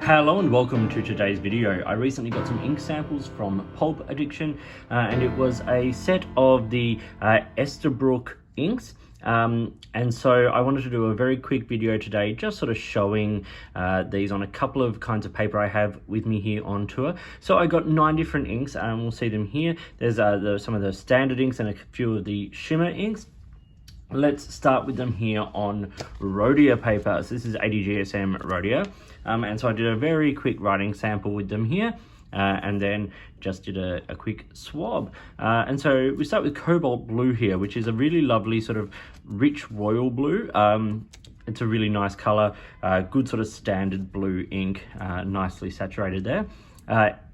Hello and welcome to today's video. I recently got some ink samples from Pulp Addiction and it was a set of the Esterbrook inks. And so I wanted to do a very quick video today, just sort of showing these on a couple of kinds of paper I have with me here on tour. So I got 9 different inks, and we'll see them here. There's some of the standard inks and a few of the shimmer inks. Let's start with them here on Rhodia paper. So this is 80 GSM Rhodia. And so I did a very quick writing sample with them here. And then just did a quick swab. And so we start with cobalt blue here, which is a really lovely sort of rich royal blue. It's a really nice color, good sort of standard blue ink, nicely saturated there.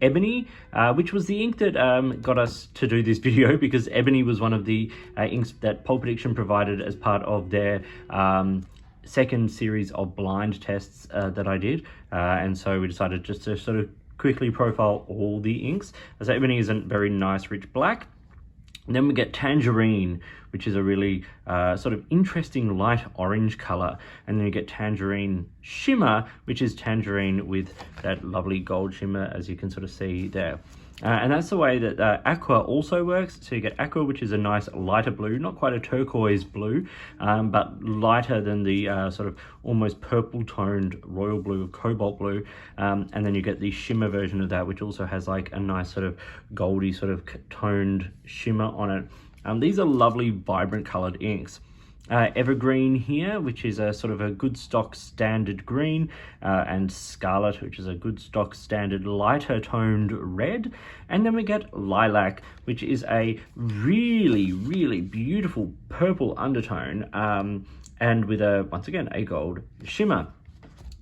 Ebony, which was the ink that got us to do this video, because Ebony was one of the inks that Pulp Addiction provided as part of their second series of blind tests that I did. And so we decided just to sort of quickly profile all the inks. So Ebony is a very nice rich black. And then we get Tangerine, which is a really sort of interesting light orange color. And then you get Tangerine Shimmer, which is tangerine with that lovely gold shimmer, as you can sort of see there. And that's the way that Aqua also works. So you get Aqua, which is a nice lighter blue, not quite a turquoise blue, but lighter than the sort of almost purple toned royal blue of cobalt blue. And then you get the shimmer version of that, which also has like a nice sort of goldy sort of toned shimmer on it. These are lovely, vibrant colored inks. Evergreen here, which is a sort of a good stock standard green, and Scarlet, which is a good stock standard lighter toned red. And then we get Lilac, which is a really, really beautiful purple undertone, and with once again, a gold shimmer.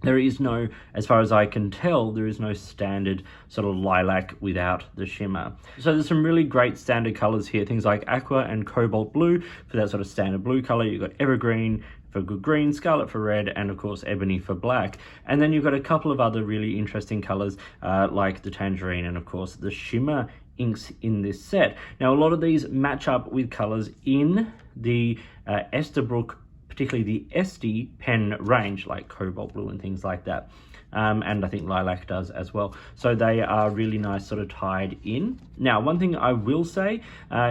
There is no, as far as I can tell, there is no standard sort of lilac without the shimmer. So there's some really great standard colors here, things like Aqua and Cobalt Blue for that sort of standard blue color. You've got Evergreen for good green, Scarlet for red, and of course Ebony for black. And then you've got a couple of other really interesting colors like the Tangerine and of course the shimmer inks in this set. Now a lot of these match up with colors in the Esterbrook, particularly the Esty pen range, like Cobalt Blue and things like that. And I think Lilac does as well. So they are really nice sort of tied in. Now, one thing I will say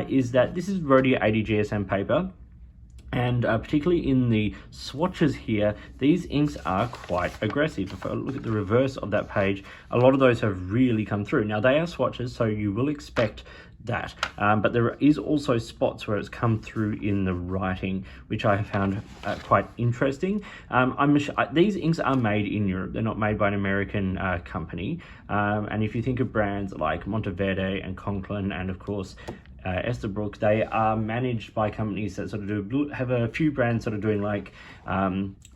is that this is Rhodia 80 GSM paper. And particularly in the swatches here, these inks are quite aggressive. If I look at the reverse of that page, a lot of those have really come through. Now they are swatches, so you will expect that. But there is also spots where it's come through in the writing, which I have found quite interesting. These inks are made in Europe. They're not made by an American company. And if you think of brands like Monteverde and Conklin and of course Esterbrook, they are managed by companies that sort of have a few brands sort of doing like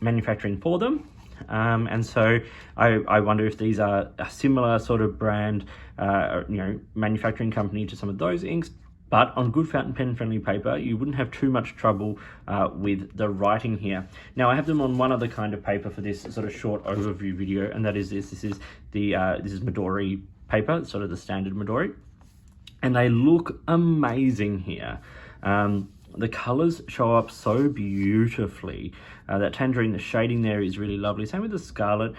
manufacturing for them. And so I wonder if these are a similar sort of brand, manufacturing company to some of those inks. But on good fountain pen friendly paper, you wouldn't have too much trouble with the writing here. Now I have them on one other kind of paper for this sort of short overview video, and that is this. This is Midori paper, sort of the standard Midori. And they look amazing here. The colors show up so beautifully. That Tangerine, the shading there is really lovely. Same with the Scarlet.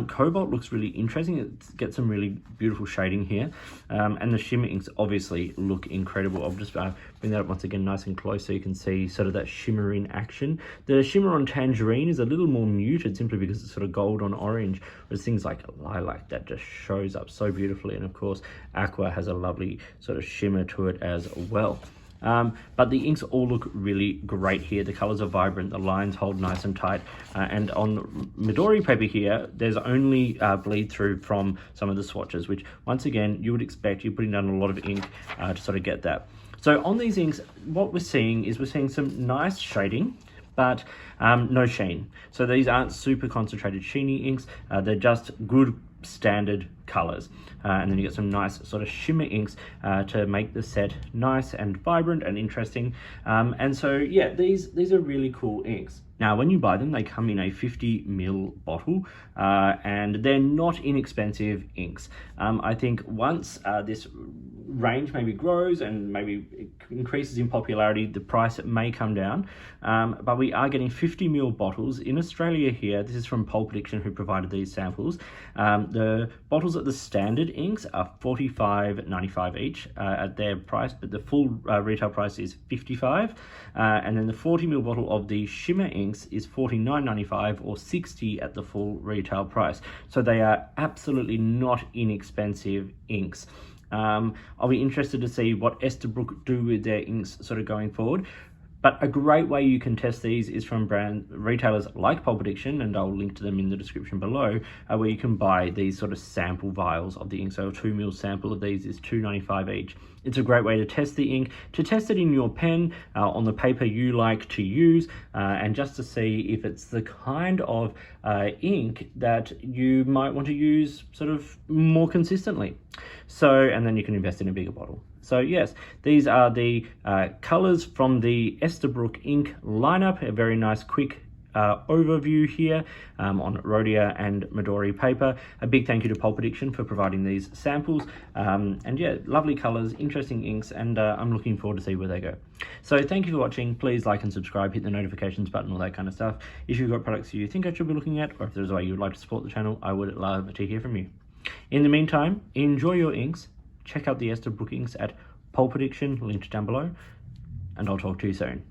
Cobalt looks really interesting. It gets some really beautiful shading here. And the shimmer inks obviously look incredible. I'll just bring that up once again nice and close so you can see sort of that shimmer in action. The shimmer on Tangerine is a little more muted simply because it's sort of gold on orange. Whereas things like Lilac, that just shows up so beautifully. And of course, Aqua has a lovely sort of shimmer to it as well. But the inks all look really great here. The colors are vibrant, the lines hold nice and tight. And on Midori paper here, there's only bleed through from some of the swatches, which once again, you would expect you're putting down a lot of ink to sort of get that. So on these inks, what we're seeing some nice shading, but no sheen. So these aren't super concentrated sheeny inks. They're just good standard colors, and then you get some nice sort of shimmer inks to make the set nice and vibrant and interesting. And so yeah, these are really cool inks. Now when you buy them, they come in a 50 ml bottle, and they're not inexpensive inks. I think once this range maybe grows and maybe it increases in popularity, the price may come down. But we are getting 50ml bottles in Australia here. This is from Pulp Addiction, who provided these samples. The bottles at the standard inks are $45.95 each at their price, but the full retail price is $55. And then the 40ml bottle of the shimmer inks is $49.95 or $60 at the full retail price. So they are absolutely not inexpensive inks. I'll be interested to see what Esterbrook do with their inks sort of going forward. But a great way you can test these is from retailers like Pulp Addiction, and I'll link to them in the description below, where you can buy these sort of sample vials of the ink. So a 2ml sample of these is $2.95 each. It's a great way to test the ink, to test it in your pen, on the paper you like to use, and just to see if it's the kind of ink that you might want to use sort of more consistently. So, and then you can invest in a bigger bottle. So yes, these are the colors from the Esterbrook ink lineup. A very nice quick overview here on Rhodia and Midori paper. A big thank you to Pulp Addiction for providing these samples. And yeah, lovely colors, interesting inks, and I'm looking forward to see where they go. So thank you for watching. Please like and subscribe, hit the notifications button, all that kind of stuff. If you've got products you think I should be looking at, or if there's a way you would like to support the channel, I would love to hear from you. In the meantime, enjoy your inks. Check out the Esterbrook inks at Pulp Addiction, linked down below, and I'll talk to you soon.